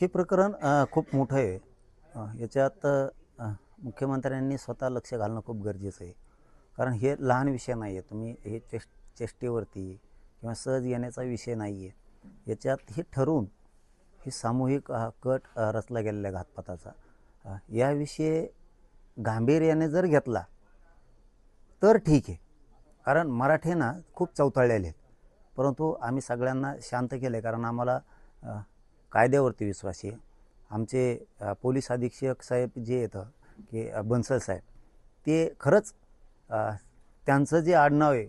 हे प्रकरण खूप मोठं आहे. याच्यात मुख्यमंत्र्यांनी स्वतः लक्ष घालणं खूप गरजेचं आहे. कारण हे लहान विषय नाही आहे. तुम्ही हे चेष्टेवरती किंवा सहज येण्याचा विषय नाही आहे. याच्यात हे ठरवून ही सामूहिक कट रचला गेलेल्या घातपाताचा याविषयी गांभीर्याने जर घेतला तर ठीक आहे. कारण मराठे ना खूप चवताळलेले आहेत, परंतु आम्ही सगळ्यांना शांत केले कारण आम्हाला कायद्यावरती विश्वास आहे. आमचे पोलीस अधीक्षक साहेब जे येतं की बन्सल साहेब, ते खरंच त्यांचं जे आडनाव आहे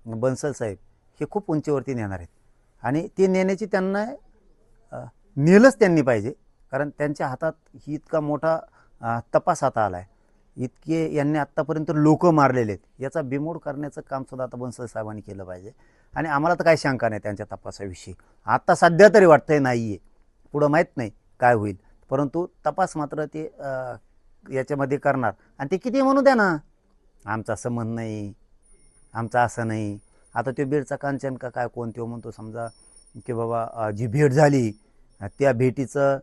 बन्सल साहेब हे खूप उंचीवरती नेणार आहेत आणि ते नेण्याची त्यांना नेलंच त्यांनी पाहिजे. कारण त्यांच्या हातात ही इतका मोठा तपास आता आला आहे. इतके यांनी आत्तापर्यंत लोक मारलेले आहेत, याचा बिमोड करण्याचं कामसुद्धा आता बन्सल साहेबांनी केलं पाहिजे. आणि आम्हाला तर काही शंका नाही त्यांच्या तपासाविषयी. आता सध्या तरी वाटतंय नाही आहे, पुढं माहीत नाही काय होईल, परंतु तपास मात्र ते याच्यामध्ये करणार. आणि ते किती म्हणू द्या ना, आमचा संबंध नाही, आमचा असं नाही. आता तो बीडचा कांचन का काय कोणतो म्हणतो समजा की बाबा जी भेट झाली त्या भेटीचं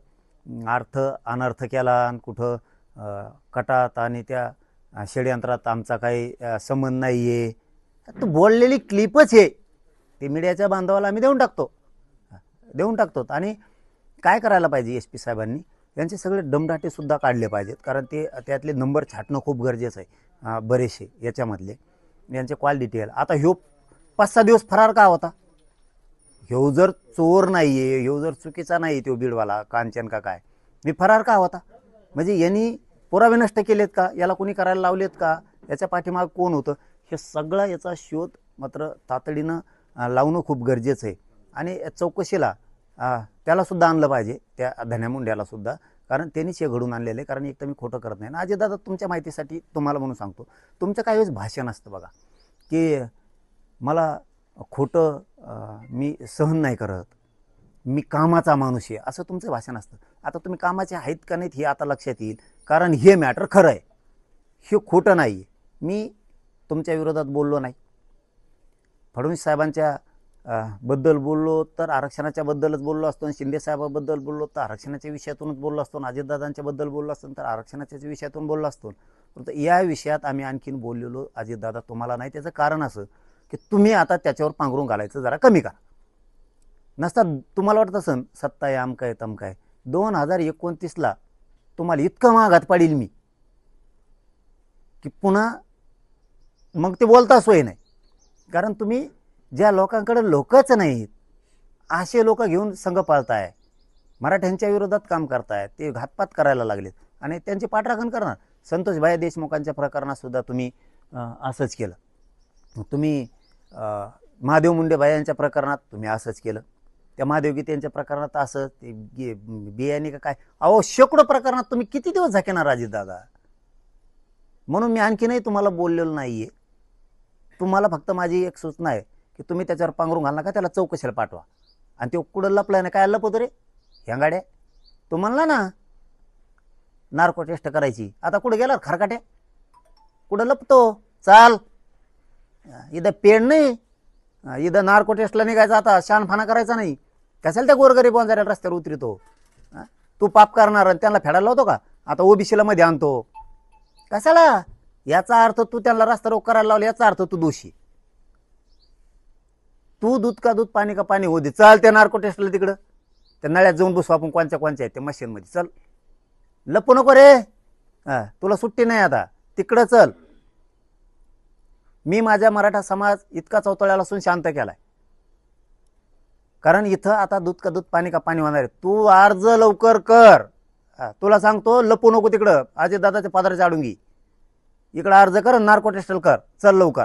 अर्थ अनर्थ केला आणि कुठं कटात आणि त्या षडयंत्रात आमचा काही संबंध नाही आहे. तो बोललेली क्लिपच आहे, ते मीडियाच्या बांधवाला आम्ही देऊन टाकतो. आणि काय करायला पाहिजे एस पी साहेबांनी, यांचे सगळे दमदाटेसुद्धा काढले पाहिजेत. कारण ते त्यातले नंबर छाटणं खूप गरजेचं आहे. बरेचसे याच्यामधले यांचे कॉल डिटेल. आता ह्यो 5-6 दिवस फरार का होता? ह्यो जर चोर नाही आहे, ह्यो जर चुकीचा नाही तो बीडवाला कांचन का काय, मी फरार का होता? म्हणजे यांनी पुरावे नष्ट केलेत का? याला कोणी करायला लावलेत का? याच्या पाठीमाग कोण होतं? हे सगळा याचा शोध मात्र तातडीनं लावणं खूप गरजेचं आहे. आणि चौकशीला त्यालासुद्धा आणलं पाहिजे, त्या धन्यामुंड्याला सुद्धा. कारण त्यांनीच हे घडून आणलेलं आहे. कारण एक तर मी खोटं करत नाही ना अजितदादा, तुमच्या माहितीसाठी तुम्हाला म्हणून सांगतो, तुमचं काही वेळेस भाषण असतं बघा की मला खोटं मी सहन नाही करत, मी कामाचा माणूस आहे, असं तुमचं भाषण असतं. आता तुम्ही कामाचे आहेत का नाहीत हे आता लक्षात येईल. कारण हे मॅटर खरं आहे, हे खोटं नाही आहे. मी तुमच्या विरोधात बोललो नाही. फडणवीस साहेबांच्या बद्दल बोललो तर आरक्षणाच्या बद्दलच बोललो असतो, आणि शिंदे साहेबाबद्दल बोललो तर आरक्षणाच्या विषयातूनच बोललो असतो, अजितदादांच्या बद्दल बोललो असतो तर आरक्षणाच्या विषयातून बोललो असतो. परंतु या विषयात आम्ही आणखीन बोललेलो अजितदादा तुम्हाला नाही. त्याचं कारण असं की तुम्ही आता त्याच्यावर पांघरून घालायचं जरा कमी करा. नसता तुम्हाला वाटत असन सत्ता आहे आमका आहे तमका आहे, 2029ला तुम्हाला इतकं महागात पाडील मी की पुन्हा मग ते बोलता सोय नाही. कारण तुम्ही ज्या लोकांकडे लोकच नाहीत असे लोक घेऊन संघ पाळताय, मराठ्यांच्या विरोधात काम करताय, ते घातपात करायला लागलेत आणि त्यांचे पाठराखण करणार. संतोषभाई देशमुखांच्या प्रकरणात सुद्धा तुम्ही असंच केलं. तुम्ही महादेव मुंडेभाई यांच्या प्रकरणात तुम्ही असंच केलं. त्या महादेव गीते यांच्या प्रकरणात असं ते बियाणे का काय, अहो शेकडो प्रकरणात तुम्ही किती दिवस झाकेणार अजितदादा. म्हणून मी आणखीनही तुम्हाला बोललेलो नाहीये. तुम्हाला फक्त माझी एक सूचना आहे की तुम्ही त्याच्यावर पांघरून घाल नका, त्याला चौकशीला पाठवा. आणि ते कुठं लपलाय ना, काय लपवतो रे ह्या गाड्या, तो म्हणला ना नार्को टेस्ट करायची, आता कुठं गेला खरकाट्या, कुठं लपतो? चाल इथं पेड नाही, इथं नार्को टेस्टला निघायचं, आता शानफाना करायचा नाही. कशाला त्या गोरगरीब वंजाऱ्याला रस्त्यावर उतरतो? तू पाप करणार आणि त्यांना फेडायला लावतो का? आता ओबीसीला मध्ये आणतो कशाला? याचा अर्थ तू त्यांना रस्ता रोक करायला लावला, याचा अर्थ तू दोषी. तू दूध का दूध पाणी का पाणी होऊ दे, चल त्या नार्को टेस्टला तिकडं त्या नळ्यात जाऊन बसू आपण, कोणच्या आहेत त्या मशीन मध्ये. चल लपू नको रे, तुला सुट्टी नाही आता, तिकडं चल. मी माझ्या मराठा समाज इतका चौतळ्याला असून शांत केलाय, कारण इथं आता दूध का दूध पाणी का पाणी होणार आहे. तू अर्ज लवकर कर, तुला सांगतो, लपू नको तिकडं. अजितदादाच्या पदराच्या आडून घे, इकडं अर्ज कर, नार्को टेस्टल कर, चल लवकर.